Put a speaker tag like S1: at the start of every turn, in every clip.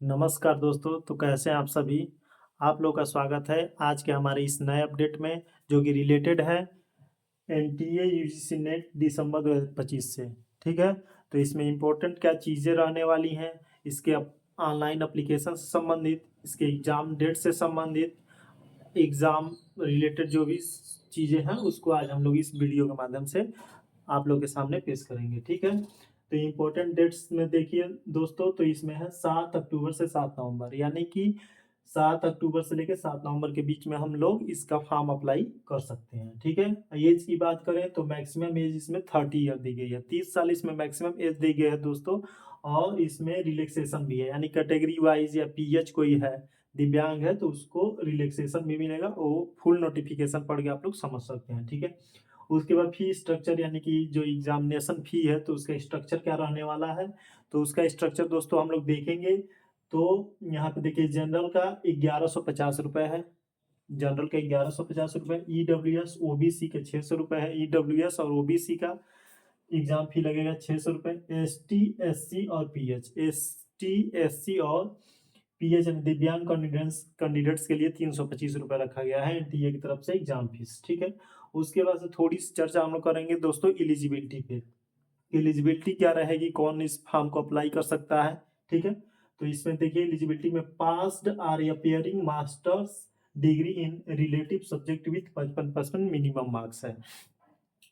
S1: नमस्कार दोस्तों, तो कैसे हैं आप सभी। आप लोग का स्वागत है आज के हमारे इस नए अपडेट में, जो कि रिलेटेड है एनटीए यूजीसी नेट दिसंबर 2025 से। ठीक है, तो इसमें इम्पोर्टेंट क्या चीज़ें रहने वाली हैं, इसके ऑनलाइन एप्लीकेशन से संबंधित, इसके एग्ज़ाम डेट से संबंधित, एग्ज़ाम रिलेटेड जो भी चीज़ें हैं उसको आज हम लोग इस वीडियो के माध्यम से आप लोग के सामने पेश करेंगे। ठीक है, तो इम्पोर्टेंट डेट्स में देखिए दोस्तों, तो इसमें है 7 अक्टूबर से 7 नवंबर, यानी कि 7 अक्टूबर से लेकर 7 नवंबर के बीच में हम लोग इसका फॉर्म अप्लाई कर सकते हैं। ठीक है, एज की बात करें तो मैक्सिमम एज इसमें 30 ईयर दी गई है, 30 साल इसमें मैक्सिमम एज दी गई है दोस्तों। और इसमें रिलैक्सेशन भी है, यानी कैटेगरी वाइज या पीएच कोई है, दिव्यांग है, तो उसको रिलैक्सेशन भी मिलेगा। वो फुल नोटिफिकेशन पढ़ के आप लोग समझ सकते हैं। ठीक है, उसके बाद फी स्ट्रक्चर, यानी कि जो एग्जामिनेशन फी है तो उसका स्ट्रक्चर क्या रहने वाला है, तो उसका स्ट्रक्चर दोस्तों हम लोग देखेंगे। तो यहाँ पे देखिए, जनरल का 1150 रुपये है, जनरल का 1150 रुपये, ईडब्ल्यूएस ओबीसी के 600 रुपये है, ईडब्ल्यूएस और ओबीसी का एग्जाम फी लगेगा 600 रुपये। एसटी एससी और पीएच, एसटी एससी और पीएच दिव्यांग कैंडिडेट्स के लिए 325 रुपये रखा गया है एनटीए की तरफ से एग्जाम फीस। ठीक है, उसके बाद से थोड़ी सी चर्चा हम लोग करेंगे दोस्तों एलिजिबिलिटी पे। एलिजिबिलिटी क्या रहेगी, कौन इस फॉर्म को अप्लाई कर सकता है। ठीक है, तो इसमें देखिए एलिजिबिलिटी में passed or appearing master's degree in relative subject with 55% minimum marks है।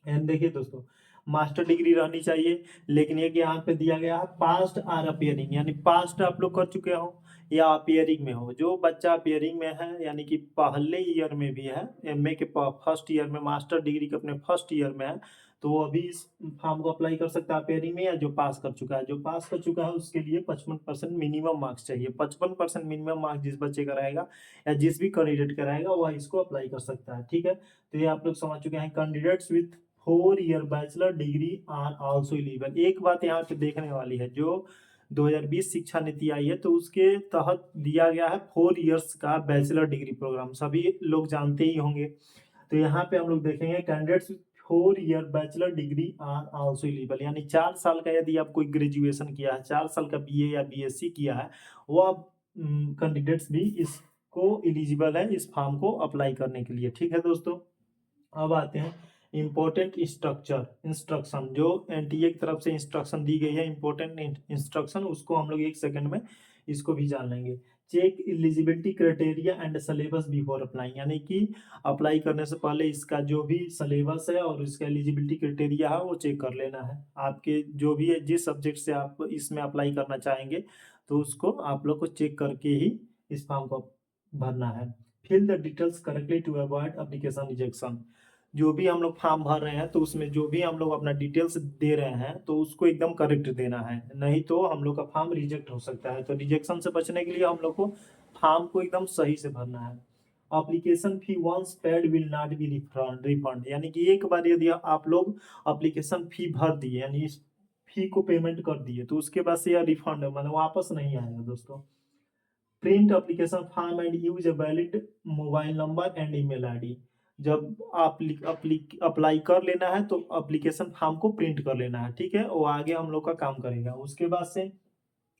S1: एंड देखिए दोस्तों, मास्टर डिग्री रहनी चाहिए, लेकिन एक यहाँ पे दिया गया है पास्ट आर अपियरिंग, यानी पास्ट आप लोग कर चुके हो या अपियरिंग में हो। जो बच्चा अपियरिंग में है, यानी कि पहले ईयर में भी है, एमए के फर्स्ट ईयर में, मास्टर डिग्री के अपने फर्स्ट ईयर में है, तो वो अभी इस फॉर्म को अप्लाई कर सकता है अपियरिंग में। या जो पास कर चुका है, जो पास कर चुका है उसके लिए 55% मिनिमम मार्क्स चाहिए। 55% मिनिमम मार्क्स जिस बच्चे का रहेगा या जिस भी कैंडिडेट का रहेगा वह इसको अप्लाई कर सकता है। ठीक है, तो ये आप लोग समझ चुके हैं। Candidates with 4 year bachelor degree are also eligible. एक बात यहाँ पे देखने वाली है, जो 2020 शिक्षा नीति आई है तो उसके तहत दिया गया है 4 ईयर्स का बैचलर डिग्री प्रोग्राम, सभी लोग जानते ही होंगे। तो यहाँ पे हम लोग देखेंगे candidates 4 year bachelor degree are also eligible, यानी 4 साल का यदि आप कोई ग्रेजुएशन किया है, 4 साल का बीए या बीएससी किया है, वो आप कैंडिडेट्स भी इसको एलिजिबल है इस फॉर्म को अप्लाई करने के लिए। ठीक है दोस्तों, अब आते हैं इम्पोर्टेंट इंस्ट्रक्शन, जो एनटीए की तरफ से इंस्ट्रक्शन दी गई है, इम्पोर्टेंट इंस्ट्रक्शन, उसको हम लोग एक सेकंड में इसको भी जान लेंगे। Check eligibility criteria and syllabus before apply, यानी कि अप्लाई करने से पहले इसका जो भी सिलेबस है और इसका एलिजिबिलिटी क्राइटेरिया है वो चेक कर लेना है। आपके जो भी है, जिस सब्जेक्ट से आप इसमें अप्लाई करना चाहेंगे तो उसको आप लोग को चेक करके ही इस फॉर्म को भरना है। Fill the details correctly to avoid application rejection. जो भी हम लोग फॉर्म भर रहे हैं तो उसमें जो भी हम लोग अपना डिटेल्स दे रहे हैं तो उसको एकदम करेक्ट देना है, नहीं तो हम लोग का फॉर्म रिजेक्ट हो सकता है। तो रिजेक्शन से बचने के लिए हम लोग को फॉर्म को एकदम सही से भरना है। Application fee once paid will not be refund, यानी कि एक बार यदि आप लोग एप्लीकेशन फी भर दिए, यानी इस फी को पेमेंट कर दिए, तो उसके बाद से यह रिफंड मतलब वापस नहीं आएगा दोस्तों। Print application form and use a valid mobile number and email ID. जब आप अप्लाई कर लेना है तो एप्लीकेशन फॉर्म को प्रिंट कर लेना है। ठीक है, वो आगे हम लोग का काम करेगा। उसके बाद से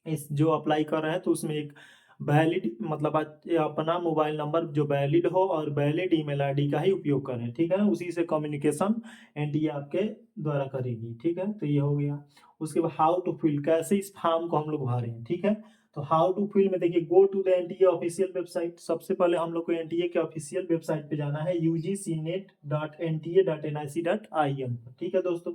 S1: इस जो अप्लाई कर रहे हैं तो उसमें एक वैलिड मतलब अपना मोबाइल नंबर जो वैलिड हो और वैलिड ईमेल आईडी का ही उपयोग करें। ठीक है, उसी से कम्युनिकेशन एनटीए आपके द्वारा करेगी। ठीक है, तो ये हो गया। उसके बाद हाउ टू फिल, कैसे इस फॉर्म को हम लोग भरें। ठीक है, तो हाउ टू फिल में देखिए, go to the NTA official website. सबसे पहले हम लोग को एनटीए के ऑफिशियल वेबसाइट पे जाना है, ugcnet.nta.nic.in। ठीक है दोस्तों,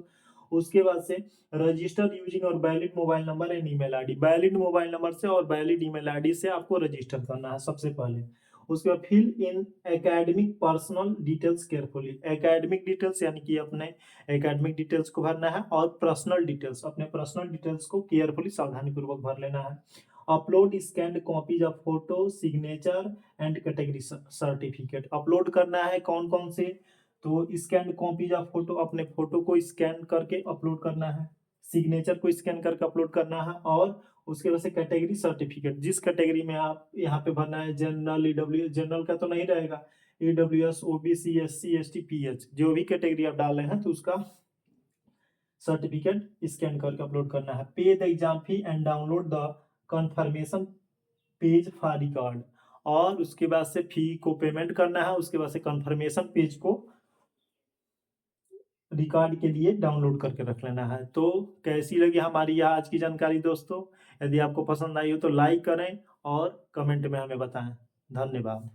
S1: उसके बाद से रजिस्टर यूजिंग और valid mobile number and email ID, valid mobile number से और वैलिड ईमेल आईडी से आपको रजिस्टर करना है सबसे पहले। उसके बाद fill in academic personal details carefully, academic details यानी कि अपने एकेडमिक डिटेल्स को भरना है, और पर्सनल डिटेल्स, अपने पर्सनल डिटेल्स को केयरफुली सावधानी पूर्वक भर लेना है। Upload scanned copies of photo signature and category certificate, upload करना है कौन कौन से, तो स्कैन कॉपीज ऑफ फोटो, अपने फोटो को स्कैन करके अपलोड करना है, सिग्नेचर को स्कैन करके अपलोड करना है, और उसके वजह से कैटेगरी सर्टिफिकेट, जिस कैटेगरी में आप यहाँ पे भरना है, जनरल ईडब्ल्यू, जनरल का तो नहीं रहेगा, EWS OBC SC ST pH, जो भी कैटेगरी आप डाल रहे हैं तो उसका सर्टिफिकेट स्कैन करके अपलोड करना है। पे the exam fee and download the confirmation page for record, और उसके बाद से फी को पेमेंट करना है, उसके बाद से कंफर्मेशन पेज को रिकॉर्ड के लिए डाउनलोड करके रख लेना है। तो कैसी लगी हमारी यह आज की जानकारी दोस्तों? यदि आपको पसंद आई हो तो लाइक करें और कमेंट में हमें बताएं। धन्यवाद।